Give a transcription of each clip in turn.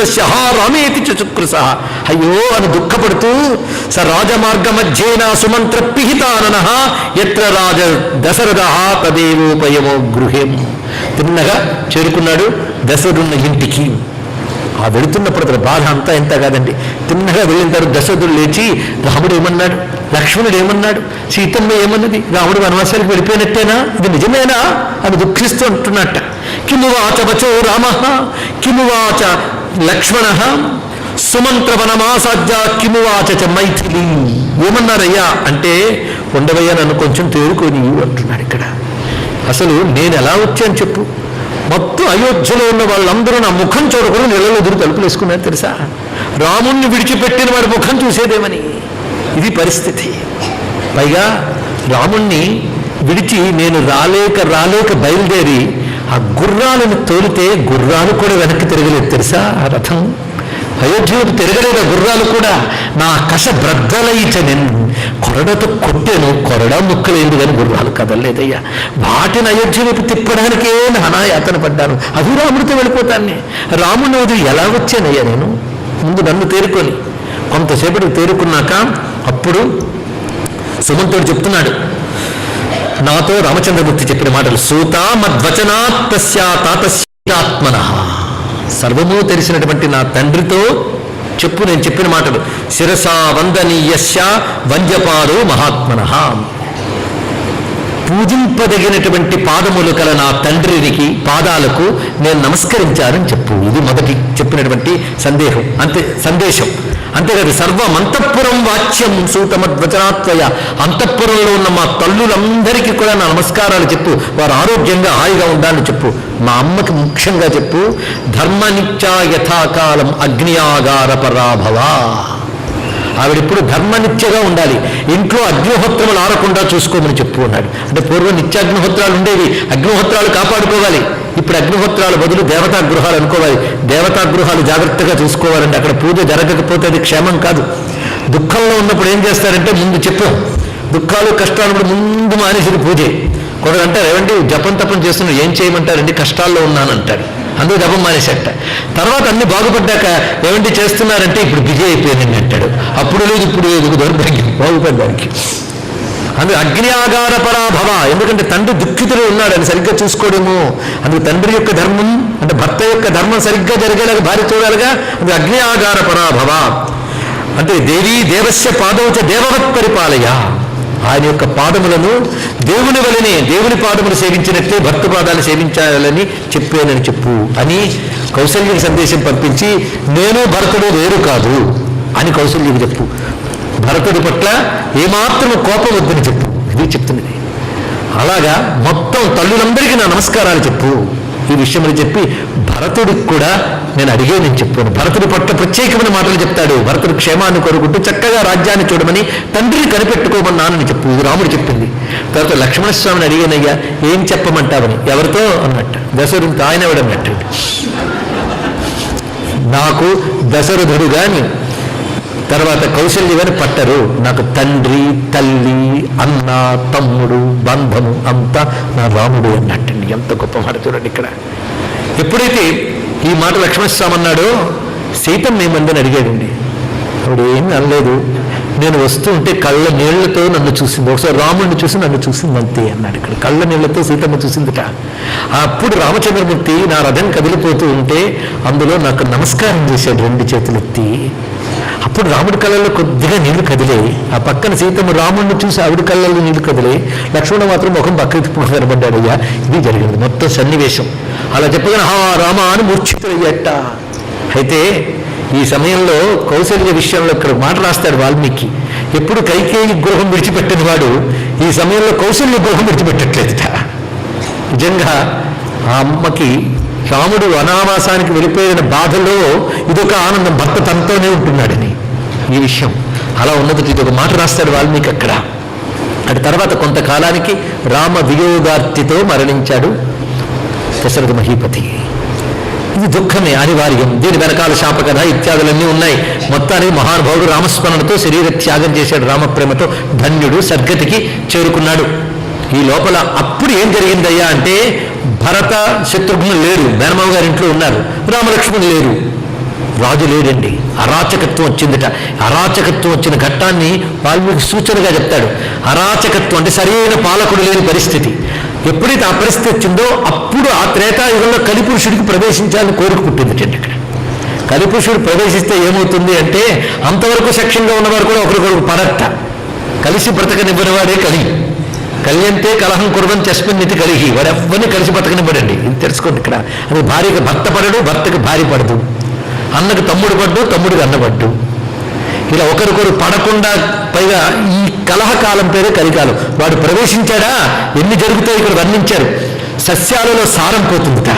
విస్మితస్య రామేతి చచుకృస. అయ్యో అని దుఃఖపడుతూ స రాజమార్గ మధ్యేన సుమంత్ర పిహితానన ఎత్ర రాజ దశరథ తదేవోపయమో గృహేం. తిన్నగా చేరుకున్నాడు దశరథున్న ఇంటికి. ఆ వెళుతున్నప్పుడు అతని బాధ అంతా ఎంత కాదండి. తిన్నగా వెళ్ళిన తర్వాత దశరథుడు లేచి రాముడు ఏమన్నాడు, లక్ష్మణుడు ఏమన్నాడు, సీతమ్మ ఏమన్నది, రాముడు వనవాసానికి వెళ్ళిపోయినట్టేనా, ఇది నిజమేనా అని దుఃఖిస్తూ అంటున్నట్ట. కిమువాచ వచో రామ కిమువాచ లక్ష్మణ సుమంత్ర వనమాసాధ్య కిమువాచ చ మైథిలి. ఏమన్నారయ్యా అంటే, ఉండవయ్యా నన్ను కొంచెం తేరుకొని అంటున్నాడు. ఇక్కడ అసలు నేను ఎలా వచ్చాను చెప్పు. మొత్తం అయోధ్యలో ఉన్న వాళ్ళందరూ నా ముఖం చూడకుండా నెలలో ఎదురు తలుపులు వేసుకున్నారు తెలుసా. రాముణ్ణి విడిచిపెట్టిన వాడి ముఖం చూసేదేమని. ఇది పరిస్థితి. పైగా రాముణ్ణి విడిచి నేను రాలేక బయలుదేరి ఆ గుర్రాలను తోలితే గుర్రాలు కూడా వెనక్కి తిరగలేదు తెలుసా. ఆ రథం అయోధ్యకు తిరగలేదు. ఆ గుర్రాలు కూడా నా కష బ్రద్దలైచ నేను కొరడతో కొట్టాను, కొరడా ముక్కలేదు కానీ గుర్రాలు కదలలేదయ్యా. వాటిని అయోధ్య వైపు తిప్పడానికే నానాయాతన పడ్డాను. అది రాముడితో వెళ్ళిపోతాను. రాముని వదిలి ఎలా వచ్చానయ్యా నేను. ముందు నన్ను తేరుకొని కొంతసేపటికి తేరుకున్నాక అప్పుడు సుమంతుడు చెప్తున్నాడు నాతో రామచంద్రమూర్తి చెప్పిన మాటలు. సూత మద్వచనాత్ తస్యా తాతస్యాత్మనః. సర్వము తెలిసినటువంటి నా తండ్రితో చెప్పు నేను చెప్పిన మాటలు. శిరసా వందనీయస్య వంద్యపాదో మహాత్మనః. పూజింపదగినటువంటి పాదములు కల నా తండ్రికి పాదాలకు నేను నమస్కరించాలని చెప్పు. ఇది మొదటి చెప్పినటువంటి సందేశం. అంతేకాదు సర్వమంతఃపురం వాచ్యం సూతమద్వచనాత్వయ. అంతఃపురంలో ఉన్న మా తల్లులందరికీ కూడా నా నమస్కారాలు చెప్పు. వారు ఆరోగ్యంగా హాయిగా ఉండాలని చెప్పు. మా అమ్మకి ముఖ్యంగా చెప్పు, ధర్మనిత్యా యథాకాలం అగ్నియాగార పరాభవ. ఆవిడెప్పుడు ధర్మనిత్యగా ఉండాలి. ఇంట్లో అగ్నిహోత్రములు ఆరకుండా చూసుకోమని చెప్పు అన్నాడు. అంటే పూర్వం నిత్యాగ్నిహోత్రాలు ఉండేవి, అగ్నిహోత్రాలు కాపాడుకోవాలి. ఇప్పుడు అగ్నిహోత్రాల బదులు దేవతా గృహాలు అనుకోవాలి. దేవతా గృహాలు జాగ్రత్తగా చూసుకోవాలంటే అక్కడ పూజ జరగకపోతే అది క్షేమం కాదు. దుఃఖంలో ఉన్నప్పుడు ఏం చేస్తారంటే ముందు చెప్పు, దుఃఖాలు కష్టాలు ముందు మానేసిన పూజే. కొందరు అంటారు ఏమండి జపం తపం చేస్తున్నారు, ఏం చేయమంటారండి, కష్టాల్లో ఉన్నానంటారు, అందుకు జపం మానేసట. తర్వాత అన్ని బాగుపడ్డాక ఏమండి చేస్తున్నారంటే ఇప్పుడు బిజీ అయిపోయింది అంటాడు. అప్పుడు లేదు ఇప్పుడు లేదు, దౌర్భాగ్యం బాగుపడ్డానికి. అందుకు అగ్ని ఆగార పరాభవ. ఎందుకంటే తండ్రి దుఃఖితులు ఉన్నాడు, అని సరిగ్గా చూసుకోవడము. అందుకు తండ్రి యొక్క ధర్మం అంటే భర్త యొక్క ధర్మం సరిగ్గా జరిగేలాగా భార్య చూడాలిగా. అందుకు అగ్ని ఆగార పరాభవ అంటే దేవీ దేవస్య పాదౌచ దేవవత్ పరిపాలయ. ఆయన యొక్క పాదములను దేవుని వలనే, దేవుని పాదములు సేవించినట్లే భక్త పాదాలు సేవించాలని చెప్పానని చెప్పు అని కౌసల్యకి సందేశం పంపించి, నేను భరతుడు వేరు కాదు అని కౌసల్యకి చెప్పు. భరతుడి పట్ల ఏమాత్రము కోపం వద్దని చెప్పు. ఇది చెప్తున్నది. అలాగా మొత్తం తల్లులందరికీ నా నమస్కారాలు చెప్పు. ఈ విషయమని చెప్పి భరతుడికి కూడా నేను అడిగేనని చెప్పాను. భరతుడి పట్ల ప్రత్యేకమైన మాటలు చెప్తాడు. భరతుడి క్షేమాన్ని కోరుకుంటూ చక్కగా రాజ్యాన్ని చూడమని తండ్రిని కనిపెట్టుకోమన్నానని చెప్పు. ఇది రాముడు చెప్పింది. తర్వాత లక్ష్మణస్వామిని అడిగానయ్యా ఏం చెప్పమంటావని. ఎవరితో అన్నట్టు దశరథుడితో. ఆయన ఎవడన్నట్టు నాకు దశరథుడు కానీ తర్వాత కౌశల్య గారు పట్టరు. నాకు తండ్రి తల్లి అన్న తమ్ముడు బంధము అంతా నా రాముడు అన్నట్టండి. ఎంత గొప్ప మాట చూడండి. ఇక్కడ ఎప్పుడైతే ఈ మాట లక్ష్మణస్వామి అన్నాడో సీతమ్మ ఏమందని అడిగాడండి. ఆవిడ ఏమీ అనలేదు. నేను వస్తూ ఉంటే కళ్ళ నీళ్లతో నన్ను చూసింది. ఒకసారి రాముడిని చూసి నన్ను చూసింది అంతే అన్నాడు. ఇక్కడ కళ్ళ నీళ్లతో సీతమ్మ చూసిందిట. అప్పుడు రామచంద్రమూర్తి నా రథం కదిలిపోతూ ఉంటే అందులో నాకు నమస్కారం చేశాడు 2 చేతులెత్తి. అప్పుడు రాముడి కళ్ళల్లో కొద్దిగా నీళ్లు కదిలే. ఆ పక్కన సీతమ్మ రాముడిని చూసి ఆవిడ కళ్ళల్లో నీళ్లు కదిలే. లక్ష్మణ మాత్రం ముఖం పక్కకి కనబడ్డాడు. అయ్యా ఇది జరిగింది మొత్తం సన్నివేశం. అలా చెప్పగానే హా రామ అని మూర్ఛితులయ్యట. అయితే ఈ సమయంలో కౌశల్య విషయంలో ఇక్కడ మాట రాస్తాడు వాల్మీకి. ఎప్పుడు కైకేయి గృహం విడిచిపెట్టిన వాడు ఈ సమయంలో కౌశల్య గృహం విడిచిపెట్టట్లేదుట. నిజంగా ఆ అమ్మకి రాముడు వనవాసానికి వెళ్ళిపోయిన బాధలో ఇదొక ఆనందం, భర్త తనతోనే ఉంటున్నాడని ఈ విషయం అలా ఉన్నది. ఇది ఒక మాట రాస్తాడు వాల్మీకి అక్కడ. అటు తర్వాత కొంతకాలానికి రామ వియోగార్తితో మరణించాడు దశరథ మహీపతి. ఇది దుఃఖమే అనివార్యం. దీని వెనకాల శాపకథ ఇత్యాదులన్నీ ఉన్నాయి. మొత్తానికి మహానుభావుడు రామస్మరణతో శరీర త్యాగం చేశాడు. రామప్రేమతో ధన్యుడు, సద్గతికి చేరుకున్నాడు. ఈ లోపల అప్పుడు ఏం జరిగిందయ్యా అంటే భరత శత్రుఘ్నులు లేరు, మేనమావ గారి ఇంట్లో ఉన్నారు. రామలక్ష్మణులు లేరు. రాజు లేడండి, అరాచకత్వం వచ్చిందట. అరాచకత్వం వచ్చిన ఘట్టాన్ని వాల్మీకి సూచనగా చెప్తాడు. అరాచకత్వం అంటే సరైన పాలకుడు లేని పరిస్థితి. ఎప్పుడైతే ఆ పరిస్థితి వచ్చిందో అప్పుడు ఆ త్రేతాయుగంలో కలిపురుషుడికి ప్రవేశించాలని కోరిక పుట్టిందిటండి. ఇక్కడ కలిపురుషుడు ప్రవేశిస్తే ఏమవుతుంది అంటే అంతవరకు సఖ్యంగా ఉన్నవారు కూడా ఒకరికొకరు పడట్ట. కలిసి బ్రతకనివ్వనివాడే కలి అంటే కలహం కుర్వన్ చస్మిన్నితి కలిగి, వాడెవ్వరిని కలిసి బ్రతకనివ్వడండి. ఇది తెలుసుకోండి ఇక్కడ. అది భార్యకి భర్త పడడు, భర్తకి భార్య పడదు, అన్నకు తమ్ముడు పడ్డు, తమ్ముడికి అన్న పడ్డు. ఇలా ఒకరికొకరు పడకుండా, పైగా ఈ కలహకాలం పేరే కలికాలం. వాడు ప్రవేశించాడా ఎన్ని జరుగుతాయి ఇక్కడ వర్ణించారు. సస్యాలలో సారం పోతుందిట,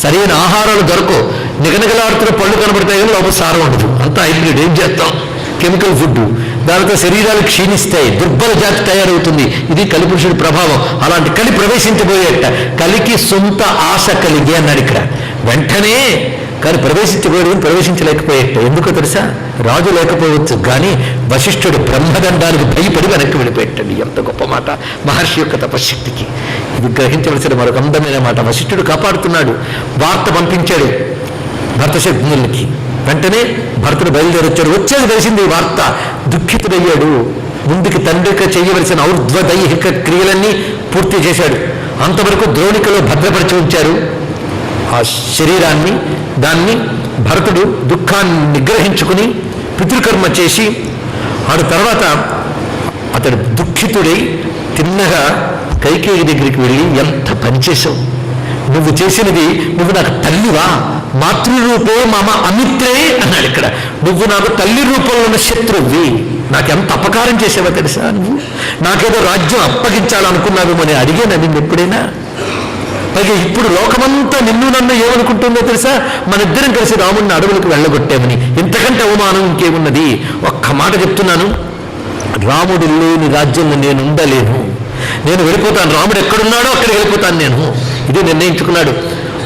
సరైన ఆహారాలు దొరకవు, నిగనగలాడుతున్న పళ్ళు కనబడతాయి కానీ లోపల సారం ఉండదు. అంతా హైబ్రిడ్. ఏం చేస్తాం? Chemical food. దానితో శరీరాలు క్షీణిస్తాయి, దుర్బల జాతి తయారవుతుంది. ఇది కలిపురుషుడి ప్రభావం. అలాంటి కలి ప్రవేశించబోయేట. కలికి సొంత ఆశ కలిగి అన్నాడు ఇక్కడ. వెంటనే కానీ ప్రవేశించలేకపోయేట. ఎందుకో తెలుసా? రాజు లేకపోవచ్చు కానీ వశిష్ఠుడు బ్రహ్మదండానికి భయపడి వెనక్కి వెళ్ళిపోయేటండి. ఎంత గొప్ప మాట మహర్షి యొక్క తపశ్శక్తికి. ఇది గ్రహించవలసిన మరొక అందమైన మాట. వశిష్ఠుడు కాపాడుతున్నాడు. వార్త పంపించాడు భర్తశత్రువులకి. వెంటనే భర్తను బయలుదేరొచ్చాడు. వచ్చేది తెలిసింది ఈ వార్త. దుఃఖితుడయ్యాడు. ముందుకి తండ్రికి చేయవలసిన ఔర్ధ్వదైహిక క్రియలన్నీ పూర్తి చేశాడు. అంతవరకు ద్రోణికలో భద్రపరిచి ఉంచారు ఆ శరీరాన్ని. దాన్ని భరతుడు దుఃఖాన్ని నిగ్రహించుకుని పితృకర్మ చేసి ఆడు తర్వాత అతడు దుఃఖితుడై తిన్నగా కైకేయి దగ్గరికి వెళ్ళి, ఎంత పనిచేశావు, నువ్వు చేసినది, నువ్వు నాకు తల్లివా, మాతృరూపే మమ అమిత్రే అన్నాడు ఇక్కడ. నువ్వు నాకు తల్లి రూపంలో ఉన్న శత్రువువి, నాకెంత అపకారం చేసావో తెలుసా, నువ్వు నాకేదో రాజ్యం అప్పగించాలనుకున్నావేమో అని అడిగాను నిన్ను ఎప్పుడైనా. పైగా ఇప్పుడు లోకమంతా నిన్ను నన్ను ఏమనుకుంటుందో తెలుసా, మన ఇద్దరం కలిసి రాముడిని అడవులకు వెళ్ళగొట్టామని. ఇంతకంటే అవమానం ఇంకేమున్నది? ఒక్క మాట చెప్తున్నాను, రాముడు లేని రాజ్యంలో నేను ఉండలేను, నేను వెళ్ళిపోతాను. రాముడు ఎక్కడున్నాడో అక్కడికి వెళ్ళిపోతాను నేను. ఇది నిర్ణయించుకున్నాడు.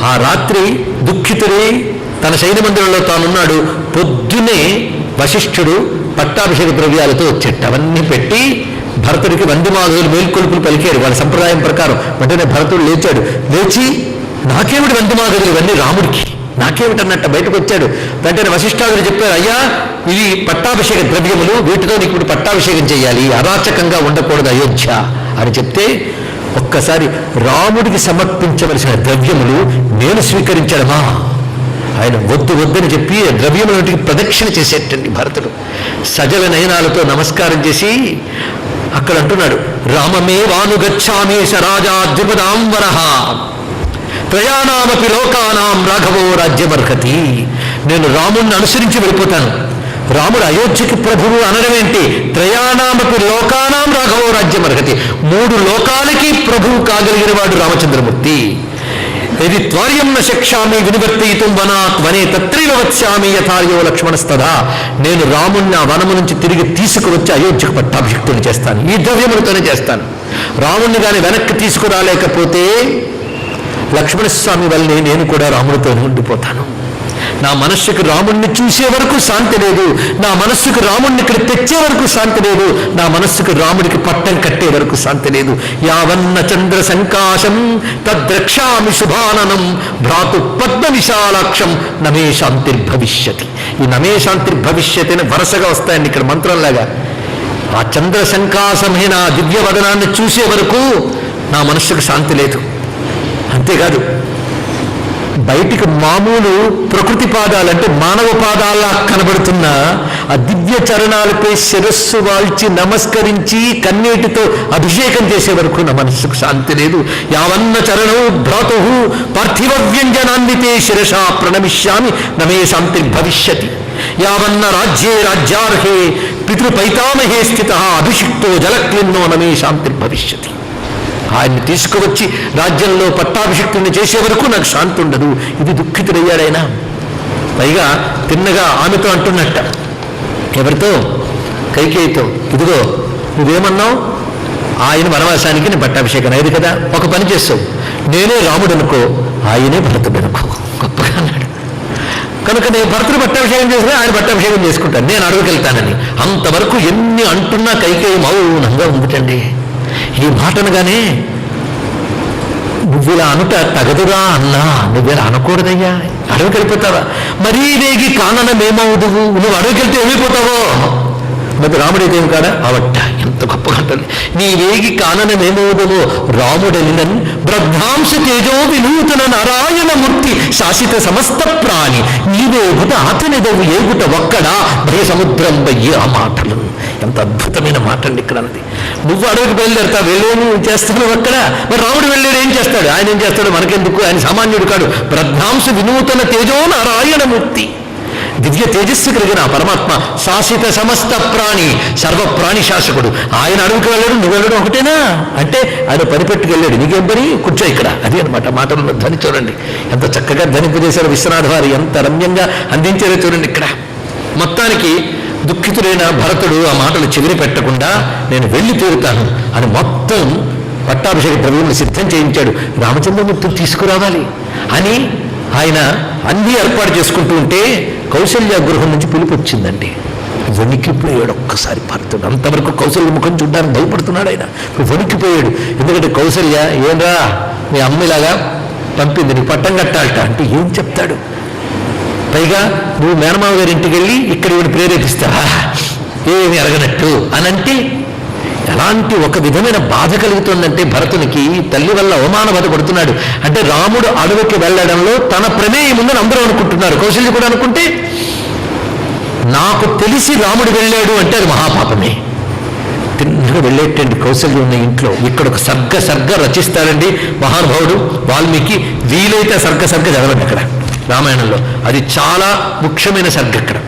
ఆ రాత్రి దుఃఖితుడై తన సైన్య మందిరంలో తానున్నాడు. పొద్దునే వశిష్ఠుడు పట్టాభిషేక ద్రవ్యాలతో వచ్చేట. అవన్నీ పెట్టి భరతుడికి వందిమాధవులు మేల్కొలుపులు పలికారు వాళ్ళ సంప్రదాయం ప్రకారం. వెంటనే భరతుడు లేచాడు. లేచి నాకేమిటి వందిమాధవులు, ఇవన్నీ రాముడికి, నాకేమిటన్నట్ట బయటకు వచ్చాడు. వెంటనే వశిష్ఠాదులు చెప్పారు, అయ్యా ఇవి పట్టాభిషేక ద్రవ్యములు, వీటితో నీకు ఇప్పుడు పట్టాభిషేకం చేయాలి, అరాచకంగా ఉండకూడదు అయోధ్య అని చెప్తే, ఒక్కసారి రాముడికి సమర్పించవలసిన ద్రవ్యములు నేను స్వీకరించడమా? ఆయన వద్దు వద్దని చెప్పి ద్రవ్యములకి ప్రదక్షిణ చేసేటండి భరతుడు. సజల నయనాలతో నమస్కారం చేసి అక్కడ అంటున్నాడు, రామమే వానుగచ్చామి సరాజా ద్విపదాంబరః త్రయానామపి లోకానాం రాఘవో రాజ్యమర్హతి. నేను రాముణ్ణి అనుసరించి వెళ్ళిపోతాను. రాముడు అయోధ్యకి ప్రభువు అనడమేంటి? త్రయానామపి లోకానాం రాఘవో రాజ్యమర్హతి. 3 లోకాలకి ప్రభువు కాగలిగిన వాడు రామచంద్రమూర్తి. ఇది త్వర్యం న శక్షామి వినివర్తయితుం వనాత్ వనే తత్రైవ వత్స్యామి యథార్యో లక్ష్మణస్తదా. నేను రాముణ్ణి ఆ వనము నుంచి తిరిగి తీసుకువచ్చి అయోధ్యకు పట్టాభిషిక్తుని చేస్తాను, ఈ ద్రవ్యములతోనే చేస్తాను. రాముణ్ణి కానీ వెనక్కి తీసుకురాలేకపోతే లక్ష్మణస్వామి వల్లనే నేను కూడా రాముడితోనే ఉండిపోతాను. నా మనస్సుకు రాముణ్ణి చూసే వరకు శాంతి లేదు, నా మనస్సుకు రాముణ్ణి ఇక్కడ తెచ్చే వరకు శాంతి లేదు, నా మనస్సుకు రాముడికి పట్టం కట్టే వరకు శాంతి లేదు. యావన్న చంద్ర సంకాశం తద్రక్షామి శుభాననం భ్రాతు పద్మ విశాలాక్షం నమే శాంతిర్భవిష్యతి. ఈ నమే శాంతిర్భవిష్యతి అని వరుసగా వస్తాయండి ఇక్కడ మంత్రంలాగా. ఆ చంద్ర సంకాశమైన దివ్యవదనాన్ని చూసే వరకు నా మనస్సుకు శాంతి లేదు. అంతేకాదు, బయటికి మామూలు ప్రకృతి పాదాలంటే మానవ పాదాల్లా కనబడుతున్న ఆ దివ్య చరణాలపై శిరస్సు వాల్చి నమస్కరించి కన్నీటితో అభిషేకం చేసే వరకు నా మనస్సుకు శాంతి లేదు. యావన్న చరణం భ్రాతు పార్థివ వ్యంజనాన్వితే శిరసా ప్రణమిష్యామి నమే శాంతి భవిష్యతి. యావన్న రాజ్యే రాజ్యార్హే పితృపైతామహే స్థిత అభిషిక్తో జలక్లిన్నో నమే శాంతి భవిష్యతి. ఆయన్ని తీసుకువచ్చి రాజ్యంలో పట్టాభిషిక్తుని చేసే వరకు నాకు శాంతి ఉండదు. ఇది దుఃఖితుడయ్యాడైనా. పైగా తిన్నగా ఆమెతో అంటున్నట్ట, ఎవరితో? కైకేయితో. ఇదిగో నువ్వేమన్నావు, ఆయన వనవాసానికి నేను పట్టాభిషేకం అయ్యేది కదా, ఒక పని చేస్తావు, నేనే రాముడు అనుకో, ఆయనే భరతుడు అనుకో. గొప్పగా అన్నాడు. కనుక నేను భరతుడు పట్టాభిషేకం చేసినా ఆయన పట్టాభిషేకం చేసుకుంటాను, నేను అడవికెళ్తానని. అంతవరకు ఎన్ని అంటున్నా కైకేయి మౌనంగా ఉందిటండి. ఈ మాటనగానే నువ్విలా అనుట తగదురా అన్నా, నువ్విలా అనకూడదయ్యా, అడవికి వెళ్ళిపోతావా? మరీ రేగి కాననమేమవుదువు, నువ్వు అడవికి వెళ్తే ఏమైపోతావో. మరి రాముడైతే కాడా అవట్ట, ఎంత గొప్పగా ఉంటుంది. నీ వేగి కాననమేమవుదువో రాముడెలినన్ బ్రహ్మాంశ తేజో వినూతన నారాయణమూర్తి శాసిత సమస్త ప్రాణి నీవేగుట అతనిదవు ఏగుట ఒక్కడా భయ సముద్రం బయ్యి. ఆ మాటలు ఎంత అద్భుతమైన మాట అండి ఇక్కడ అన్నది. నువ్వు అడవికి బయలుదేరుతా, వెళ్ళేను చేస్తాను అక్కడ. మరి రాముడు వెళ్ళాడు, ఏం చేస్తాడు? ఆయన ఏం చేస్తాడు మనకెందుకు, ఆయన సామాన్యుడు కాడు. బ్రహ్మాంశ వినూతన తేజో నారాయణమూర్తి, దివ్య తేజస్సు కలిగిన పరమాత్మ, శాసిత సమస్త ప్రాణి, సర్వ ప్రాణి శాసకుడు. ఆయన అడవికి వెళ్ళాడు, నువ్వు వెళ్ళడం ఒకటేనా అంటే ఆయన పనిపెట్టుకు వెళ్ళాడు. నీకేం పని, కూర్చో ఇక్కడ. అది అనమాట మాటల్లో ధ్వని. చూడండి ఎంత చక్కగా ధ్వనింపజేశారు విశ్వనాథ వారు, ఎంత రమ్యంగా అందించారో చూడండి ఇక్కడ. మొత్తానికి దుఃఖితుడైన భరతుడు ఆ మాటలు చెవిని పెట్టకుండా నేను వెళ్ళి తీరుతాను అని మొత్తం పట్టాభిషేక ద్రవ్యములు సిద్ధం చేయించాడు. రామచంద్రమూర్తిని తీసుకురావాలి అని ఆయన అన్నీ ఏర్పాటు చేసుకుంటూ ఉంటే కౌసల్య గృహం నుంచి పిలుపు వచ్చిందండి. వణికిపోయాడు ఒక్కసారి భరతుడు. అంతవరకు కౌసల్య ముఖం చూడ్డానికి భయపడుతున్నాడు ఆయన. వణికిపోయాడు. ఎందుకంటే కౌసల్య ఏంరా మీ అమ్మిలాగా పంపింది, నీకు పట్టం కట్టాలట అంటే ఏం చెప్తాడు? పైగా నువ్వు మేనమావ గారి ఇంటికి వెళ్ళి ఇక్కడ ఈవిడ ప్రేరేపిస్తావా ఏమి అరగనట్టు అని అంటే ఎలాంటి ఒక విధమైన బాధ కలుగుతుందంటే భరతునికి తల్లి వల్ల అవమాన బాధ పడుతున్నాడు. అంటే రాముడు అడవికి వెళ్ళడంలో తన ప్రమేయం ఉందని అందరూ అనుకుంటున్నారు. కౌశల్య కూడా అనుకుంటే నాకు తెలిసి రాముడు వెళ్ళాడు అంటే అది మహాపాపమే. తిన్నగా వెళ్ళేటండి కౌశల్య ఉన్న ఇంట్లో. ఇక్కడ ఒక సర్గ రచిస్తాడండి మహానుభావుడు వాల్మీకి. వీలైతే సర్గ చదవండి అక్కడ రామాయణంలో. అది చాలా ముఖ్యమైన సర్గ అక్కడ.